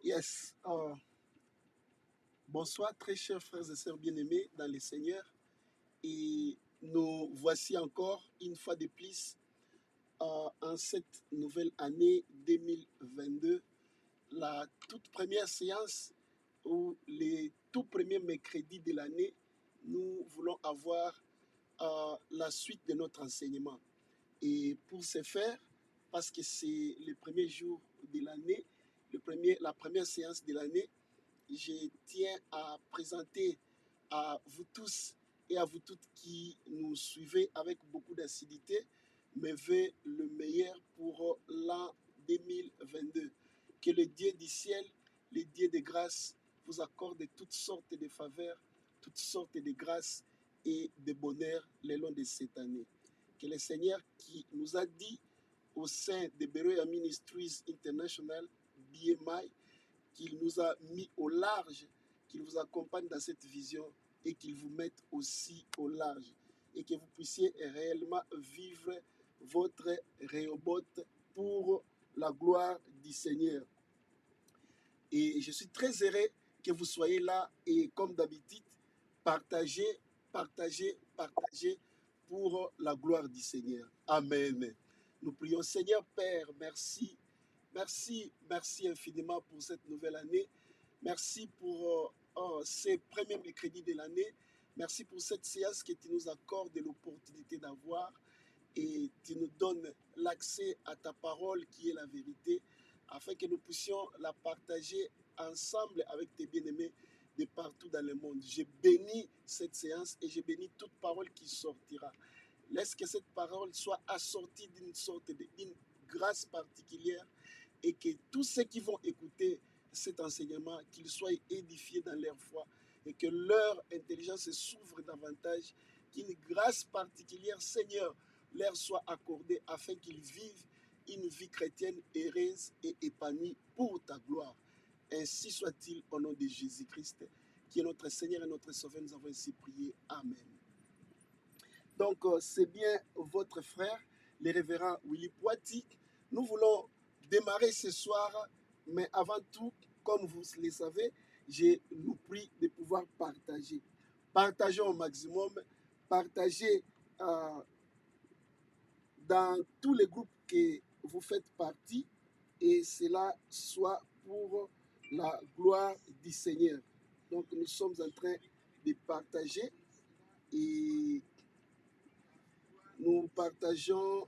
Yes. Bonsoir, très chers frères et sœurs bien-aimés dans le Seigneur. Et nous voici encore une fois de plus en cette nouvelle année 2022, la toute première séance ou les tout premiers mercredis de l'année, nous voulons avoir la suite de notre enseignement. Et pour ce faire, parce que c'est le premier jour de l'année, la première séance de l'année, je tiens à présenter à vous tous et à vous toutes qui nous suivez avec beaucoup d'assiduité mes vœux le meilleur pour l'an 2022. Que le Dieu du ciel, le Dieu de grâce, vous accorde toutes sortes de faveurs, toutes sortes de grâces et de bonheur le long de cette année. Que le Seigneur qui nous a dit au sein de Beroya Ministries International, BMI, qu'il nous a mis au large, qu'il vous accompagne dans cette vision et qu'il vous mette aussi au large et que vous puissiez réellement vivre votre Rehoboth pour la gloire du Seigneur. Et je suis très heureux que vous soyez là et comme d'habitude, partagez pour la gloire du Seigneur. Amen. Nous prions, Seigneur Père, merci. Merci infiniment pour cette nouvelle année. Merci pour ces premiers mercredis de l'année. Merci pour cette séance que tu nous accordes l'opportunité d'avoir et tu nous donnes l'accès à ta parole qui est la vérité afin que nous puissions la partager ensemble avec tes bien-aimés de partout dans le monde. Je bénis cette séance et je bénis toute parole qui sortira. Laisse que cette parole soit assortie d'une sorte d'une grâce particulière et que tous ceux qui vont écouter cet enseignement, qu'ils soient édifiés dans leur foi et que leur intelligence s'ouvre davantage, qu'une grâce particulière, Seigneur, leur soit accordée afin qu'ils vivent une vie chrétienne heureuse et épanouie pour ta gloire. Ainsi soit-il au nom de Jésus-Christ, qui est notre Seigneur et notre Sauveur. Nous avons ainsi prié. Amen. Donc, c'est bien votre frère, le révérend Willy Poiti. Nous voulons démarrer ce soir, mais avant tout, comme vous le savez, je nous prie de pouvoir partager. Partageons au maximum, partagez dans tous les groupes que vous faites partie et cela soit pour la gloire du Seigneur. Donc, nous sommes en train de partager et nous partageons.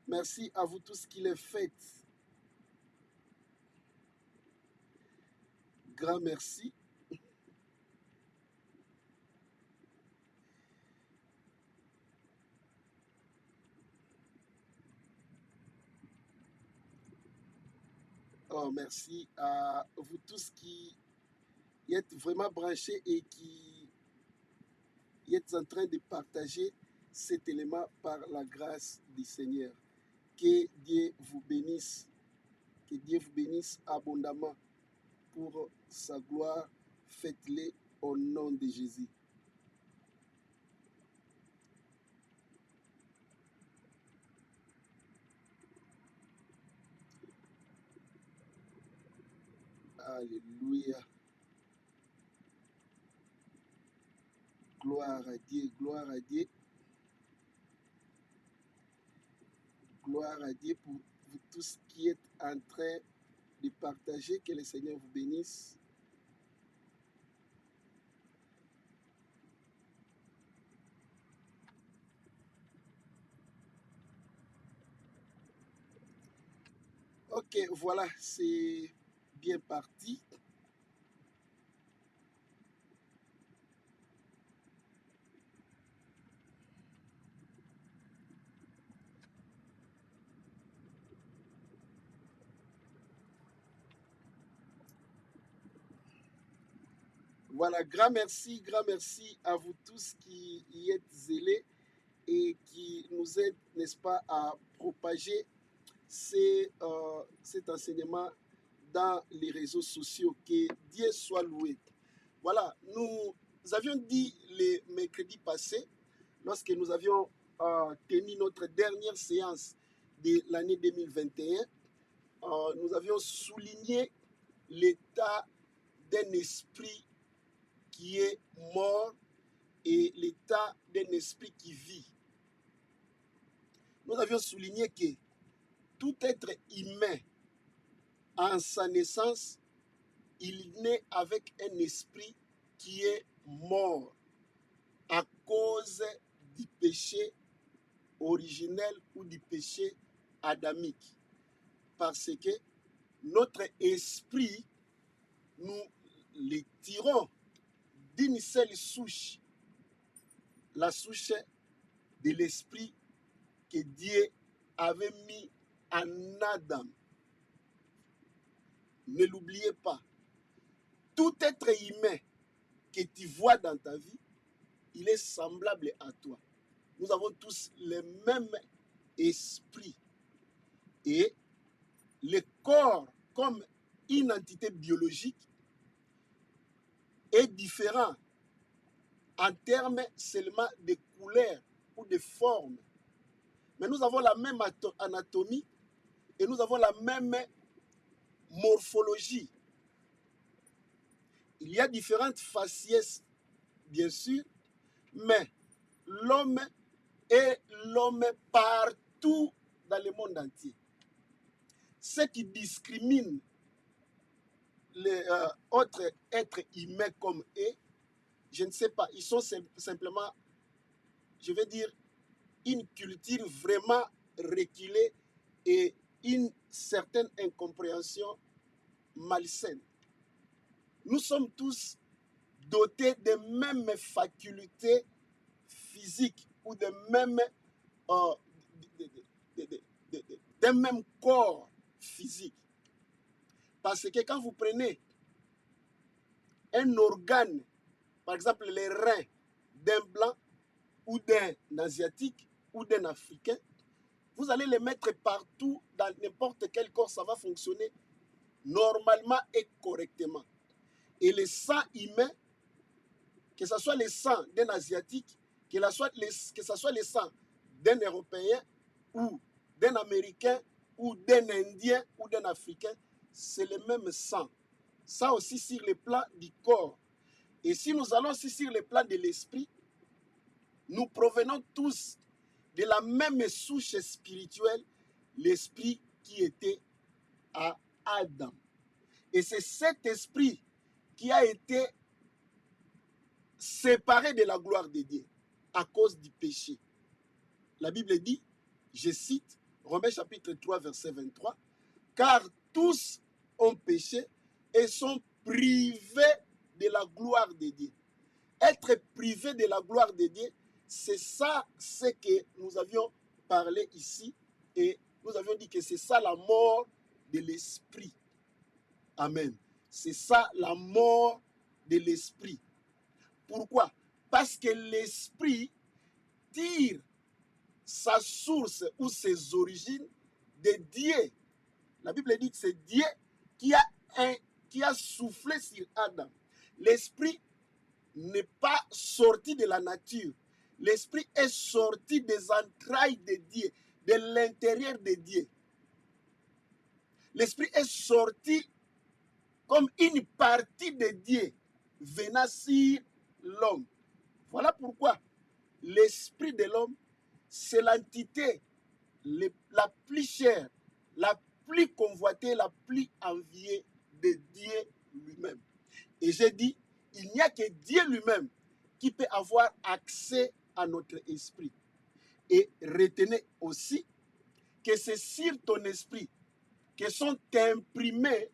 Merci à vous tous qui le faites. Grand merci. Oh, merci à vous tous qui êtes vraiment branchés et qui êtes en train de partager cet élément par la grâce du Seigneur. Que Dieu vous bénisse. Que Dieu vous bénisse abondamment pour sa gloire. Faites-le au nom de Jésus. Alléluia. Gloire à Dieu, gloire à Dieu. Gloire à Dieu pour vous tous qui êtes en train de partager. Que le Seigneur vous bénisse. Ok, voilà, c'est bien parti. Voilà, grand merci à vous tous qui y êtes zélés et qui nous aident, n'est-ce pas, à propager cet enseignement dans les réseaux sociaux. Que Dieu soit loué. Voilà, nous avions dit le mercredi passé, lorsque nous avions tenu notre dernière séance de l'année 2021, nous avions souligné l'état d'un esprit qui est mort et l'état d'un esprit qui vit. Nous avions souligné que tout être humain, en sa naissance, il naît avec un esprit qui est mort à cause du péché originel ou du péché adamique. Parce que notre esprit, nous les tirons d'une seule souche, la souche de l'esprit que Dieu avait mis en Adam. Ne l'oubliez pas. Tout être humain que tu vois dans ta vie, il est semblable à toi. Nous avons tous le même esprit. Et le corps, comme une entité biologique, est différent en termes seulement de couleurs ou de formes. Mais nous avons la même anatomie et nous avons la même morphologie. Il y a différentes faciès, bien sûr, mais l'homme est l'homme partout dans le monde entier. Ce qui discrimine les autres êtres humains comme eux, je ne sais pas, ils sont simplement, je vais dire, une culture vraiment reculée et une certaine incompréhension malsaine. Nous sommes tous dotés des mêmes facultés physiques ou des mêmes, d'un même corps physique. Parce que quand vous prenez un organe, par exemple les reins d'un blanc ou d'un asiatique ou d'un africain, vous allez les mettre partout dans n'importe quel corps, ça va fonctionner normalement et correctement. Et le sang humain, que ce soit le sang d'un asiatique, que ce soit le sang d'un Européen ou d'un Américain ou d'un Indien ou d'un Africain, c'est le même sang. Ça aussi sur le plan du corps. Et si nous allons aussi sur le plan de l'esprit, nous provenons tous de la même souche spirituelle, l'esprit qui était à Adam. Et c'est cet esprit qui a été séparé de la gloire de Dieu à cause du péché. La Bible dit, je cite, Romains chapitre 3, verset 23, « Car tous ont péché et sont privés de la gloire de Dieu. » Être privé de la gloire de Dieu, c'est ça ce que nous avions parlé ici et nous avions dit que c'est ça la mort de l'esprit. Amen. C'est ça la mort de l'esprit. Pourquoi? Parce que l'esprit tire sa source ou ses origines de Dieu. La Bible dit que c'est Dieu qui a soufflé sur Adam. L'esprit n'est pas sorti de la nature. L'esprit est sorti des entrailles de Dieu, de l'intérieur de Dieu. L'esprit est sorti comme une partie de Dieu venant sur l'homme. Voilà pourquoi l'esprit de l'homme, c'est l'entité la plus chère, la plus convoitée, la plus enviée de Dieu lui-même. Et j'ai dit, il n'y a que Dieu lui-même qui peut avoir accès à notre esprit. Et retenez aussi que c'est sur ton esprit que sont imprimées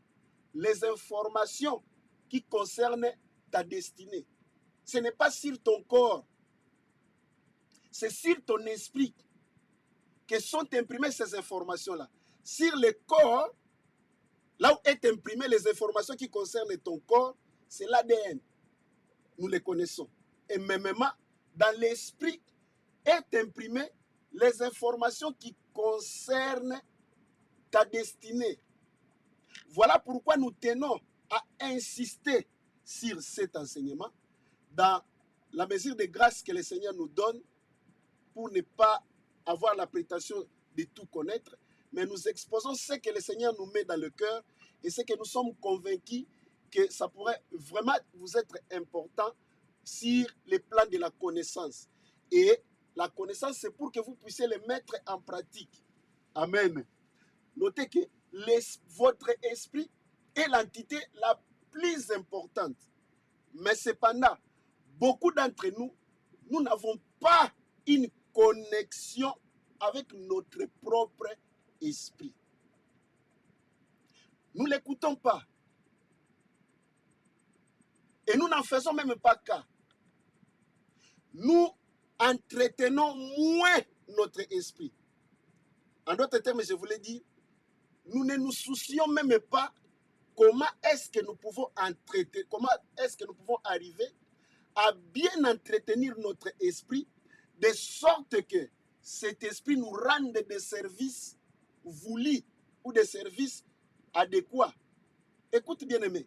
les informations qui concernent ta destinée. Ce n'est pas sur ton corps, c'est sur ton esprit que sont imprimées ces informations-là. Sur le corps, là où est imprimées les informations qui concernent ton corps, c'est l'ADN. Nous les connaissons. Et mêmement, dans l'esprit est imprimées les informations qui concernent ta destinée. Voilà pourquoi nous tenons à insister sur cet enseignement dans la mesure de grâce que le Seigneur nous donne pour ne pas avoir la prétention de tout connaître, mais nous exposons ce que le Seigneur nous met dans le cœur et ce que nous sommes convaincus que ça pourrait vraiment vous être important sur le plan de la connaissance. Et la connaissance, c'est pour que vous puissiez le mettre en pratique. Amen. Notez que votre esprit est l'entité la plus importante. Mais cependant, beaucoup d'entre nous, nous n'avons pas une connexion avec notre propre esprit. Nous ne l'écoutons pas. Et nous n'en faisons même pas cas. Nous entretenons moins notre esprit. En d'autres termes, je voulais dire, nous ne nous soucions même pas comment est-ce que nous pouvons entretenir, comment est-ce que nous pouvons arriver à bien entretenir notre esprit de sorte que cet esprit nous rende des services voulus ou des services adéquats. Écoute bien aimé,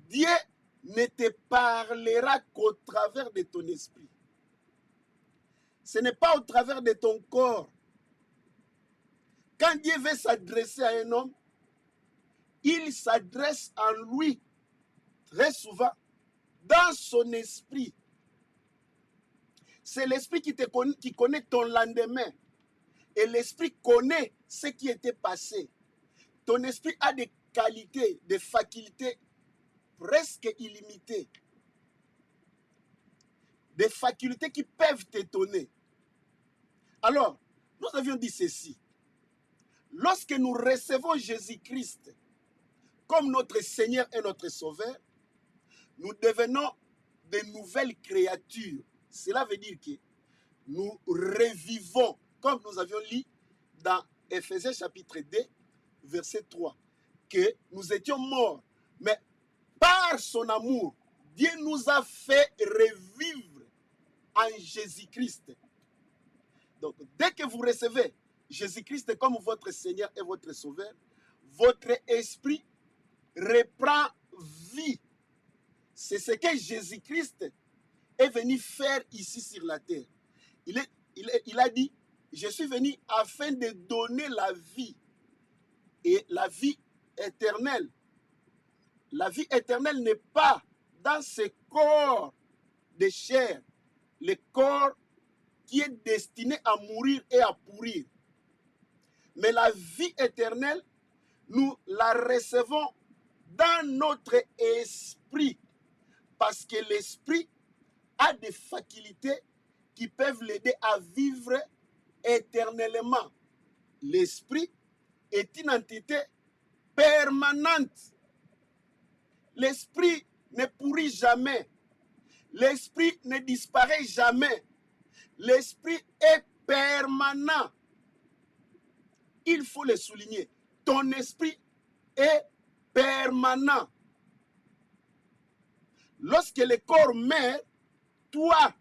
Dieu ne te parlera qu'au travers de ton esprit. Ce n'est pas au travers de ton corps. Quand Dieu veut s'adresser à un homme, il s'adresse en lui très souvent dans son esprit. C'est l'esprit qui connaît ton lendemain. Et l'esprit connaît ce qui était passé. Ton esprit a des qualités, des facultés presque illimitées. Des facultés qui peuvent t'étonner. Alors, nous avions dit ceci. Lorsque nous recevons Jésus-Christ comme notre Seigneur et notre Sauveur, nous devenons de nouvelles créatures. Cela veut dire que nous revivons, comme nous avions lu dans Éphésiens chapitre 2, verset 3, que nous étions morts, mais par son amour, Dieu nous a fait revivre en Jésus-Christ. Donc, dès que vous recevez Jésus-Christ comme votre Seigneur et votre Sauveur, votre esprit reprend vie. C'est ce que Jésus-Christ est venu faire ici sur la terre. Il a dit, je suis venu afin de donner la vie et la vie éternelle. La vie éternelle n'est pas dans ce corps de chair, le corps qui est destiné à mourir et à pourrir. Mais la vie éternelle, nous la recevons dans notre esprit, parce que l'esprit a des facultés qui peuvent l'aider à vivre éternellement. L'esprit est une entité permanente. L'esprit ne pourrit jamais. L'esprit ne disparaît jamais. L'esprit est permanent. Il faut le souligner. Ton esprit est permanent. Lorsque le corps meurt, toi,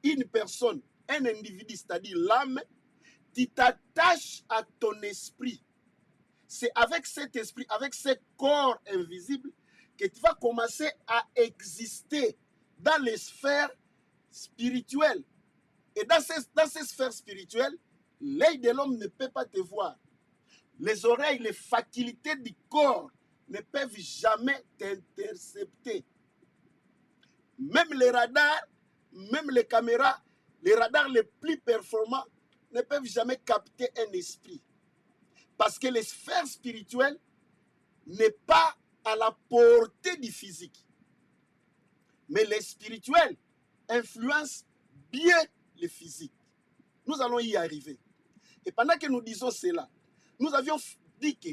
une personne, un individu, c'est-à-dire l'âme, tu t'attaches à ton esprit. C'est avec cet esprit, avec ce corps invisible, que tu vas commencer à exister dans les sphères spirituelles. Et dans ces sphères spirituelles, l'œil de l'homme ne peut pas te voir. Les oreilles, les facultés du corps ne peuvent jamais t'intercepter. Même les radars, même les caméras, les radars les plus performants ne peuvent jamais capter un esprit. Parce que les sphères spirituelles n'est pas à la portée du physique. Mais les spirituels influencent bien le physique. Nous allons y arriver. Et pendant que nous disons cela, nous avions dit que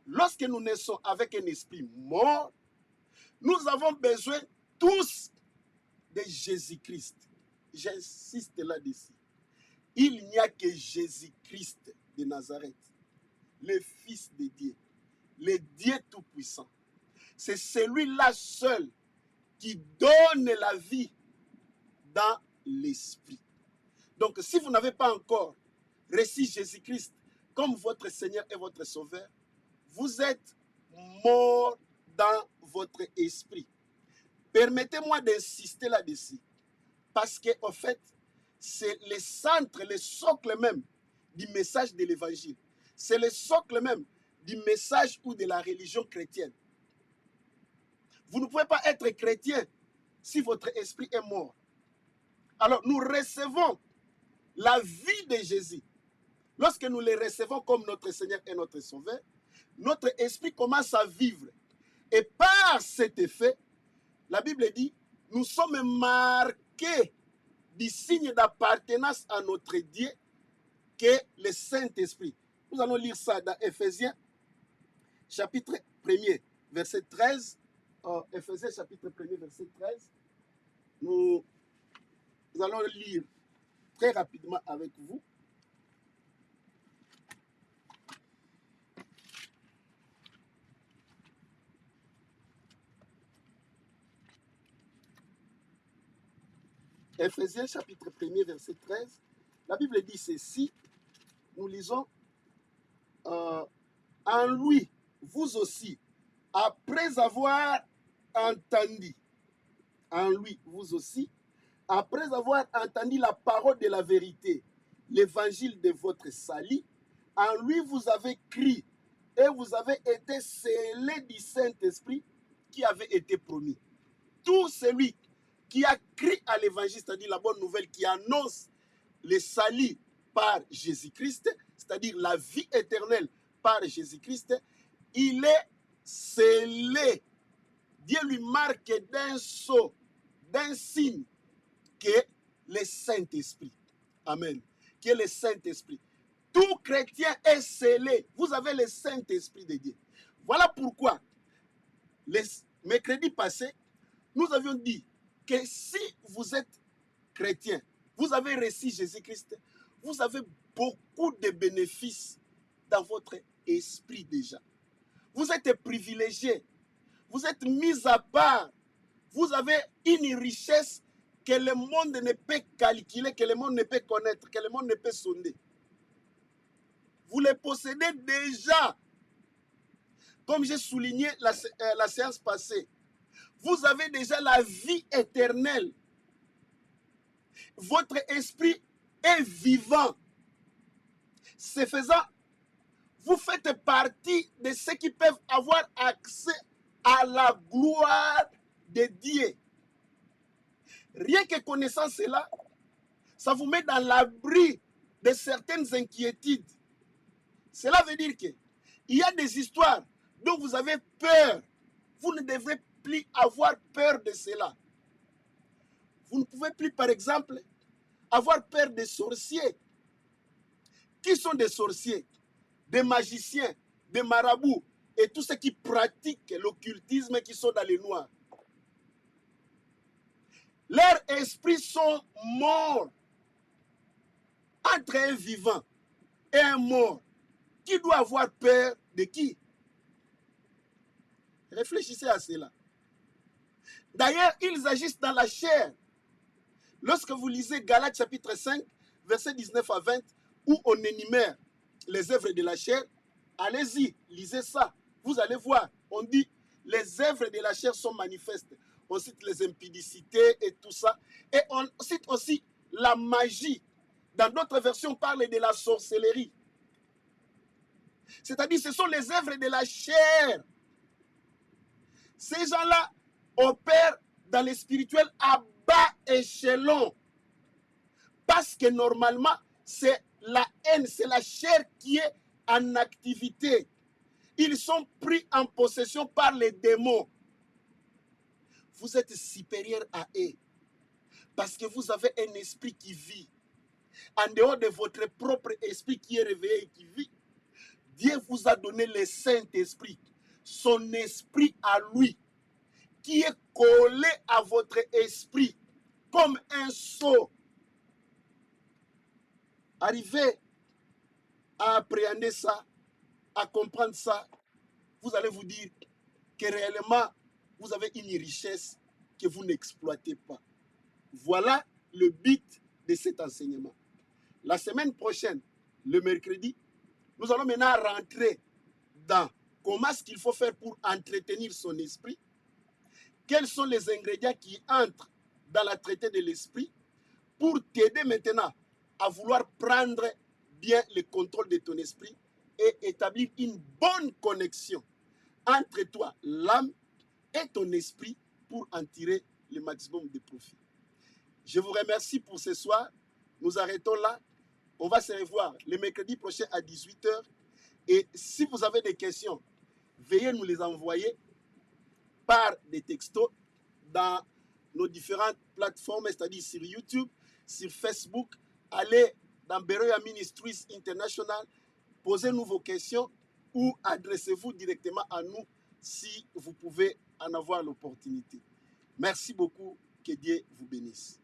lorsque nous naissons avec un esprit mort, nous avons besoin tous de Jésus-Christ. J'insiste là-dessus. Il n'y a que Jésus-Christ de Nazareth, le Fils de Dieu, le Dieu Tout-Puissant. C'est celui-là seul qui donne la vie dans l'esprit. Donc, si vous n'avez pas encore reçu Jésus-Christ comme votre Seigneur et votre Sauveur, vous êtes mort dans votre esprit. Permettez-moi d'insister là-dessus. Parce qu'en fait, c'est le centre, le socle même du message de l'Évangile. C'est le socle même du message ou de la religion chrétienne. Vous ne pouvez pas être chrétien si votre esprit est mort. Alors nous recevons la vie de Jésus. Lorsque nous le recevons comme notre Seigneur et notre Sauveur, notre esprit commence à vivre. Et par cet effet, la Bible dit, nous sommes marqués du signe d'appartenance à notre Dieu qu'est le Saint-Esprit. Nous allons lire ça dans Éphésiens, chapitre 1er, verset 13. Éphésiens, chapitre 1er, verset 13. Nous allons lire très rapidement avec vous. Éphésiens chapitre 1er, verset 13. La Bible dit ceci. Nous lisons en lui, vous aussi, après avoir entendu, en lui, vous aussi, après avoir entendu la parole de la vérité, l'évangile de votre salut, en lui vous avez cru et vous avez été scellés du Saint-Esprit qui avait été promis. Tout celui qui a cru à l'évangile, c'est-à-dire la bonne nouvelle qui annonce le salut par Jésus-Christ, c'est-à-dire la vie éternelle par Jésus-Christ, il est scellé. Dieu lui marque d'un sceau, d'un signe, qui est le Saint-Esprit. Amen. Qui est le Saint-Esprit. Tout chrétien est scellé. Vous avez le Saint-Esprit de Dieu. Voilà pourquoi, le mercredi passé, nous avions dit que si vous êtes chrétien, vous avez reçu Jésus-Christ, vous avez beaucoup de bénéfices dans votre esprit déjà. Vous êtes privilégié, vous êtes mis à part, vous avez une richesse que le monde ne peut calculer, que le monde ne peut connaître, que le monde ne peut sonder. Vous les possédez déjà. Comme j'ai souligné la séance passée, vous avez déjà la vie éternelle. Votre esprit est vivant. Ce faisant, vous faites partie de ceux qui peuvent avoir accès à la gloire de Dieu. Rien que connaissant cela, ça vous met dans l'abri de certaines inquiétudes. Cela veut dire qu'il y a des histoires dont vous avez peur. Vous ne devrez plus avoir peur de cela. Vous ne pouvez plus, par exemple, avoir peur des sorciers. Qui sont des sorciers? Des magiciens, des marabouts et tous ceux qui pratiquent l'occultisme qui sont dans les noirs. Leurs esprits sont morts. Entre un vivant et un mort, qui doit avoir peur de qui? Réfléchissez à cela. D'ailleurs, ils agissent dans la chair. Lorsque vous lisez Galates chapitre 5, versets 19 à 20, où on énumère les œuvres de la chair, allez-y, lisez ça. Vous allez voir, on dit, les œuvres de la chair sont manifestes. On cite les impudicités et tout ça. Et on cite aussi la magie. Dans d'autres versions, on parle de la sorcellerie. C'est-à-dire, ce sont les œuvres de la chair. Ces gens-là opèrent dans le spirituel à bas échelon. Parce que normalement, c'est la haine, c'est la chair qui est en activité. Ils sont pris en possession par les démons. Vous êtes supérieur à eux. Parce que vous avez un esprit qui vit. En dehors de votre propre esprit qui est réveillé et qui vit, Dieu vous a donné le Saint-Esprit, son esprit à lui, qui est collé à votre esprit comme un sceau. Arrivez à appréhender ça, à comprendre ça, vous allez vous dire que réellement, vous avez une richesse que vous n'exploitez pas. Voilà le but de cet enseignement. La semaine prochaine, le mercredi, nous allons maintenant rentrer dans comment est-ce qu'il faut faire pour entretenir son esprit, quels sont les ingrédients qui entrent dans la traité de l'esprit pour t'aider maintenant à vouloir prendre bien le contrôle de ton esprit et établir une bonne connexion entre toi, l'âme, et ton esprit pour en tirer le maximum de profit. Je vous remercie pour ce soir. Nous arrêtons là. On va se revoir le mercredi prochain à 18 h. Et si vous avez des questions, veuillez nous les envoyer par des textos dans nos différentes plateformes, c'est-à-dire sur YouTube, sur Facebook. Allez dans Beroya Ministries International, posez-nous vos questions ou adressez-vous directement à nous si vous pouvez en avoir l'opportunité. Merci beaucoup. Que Dieu vous bénisse.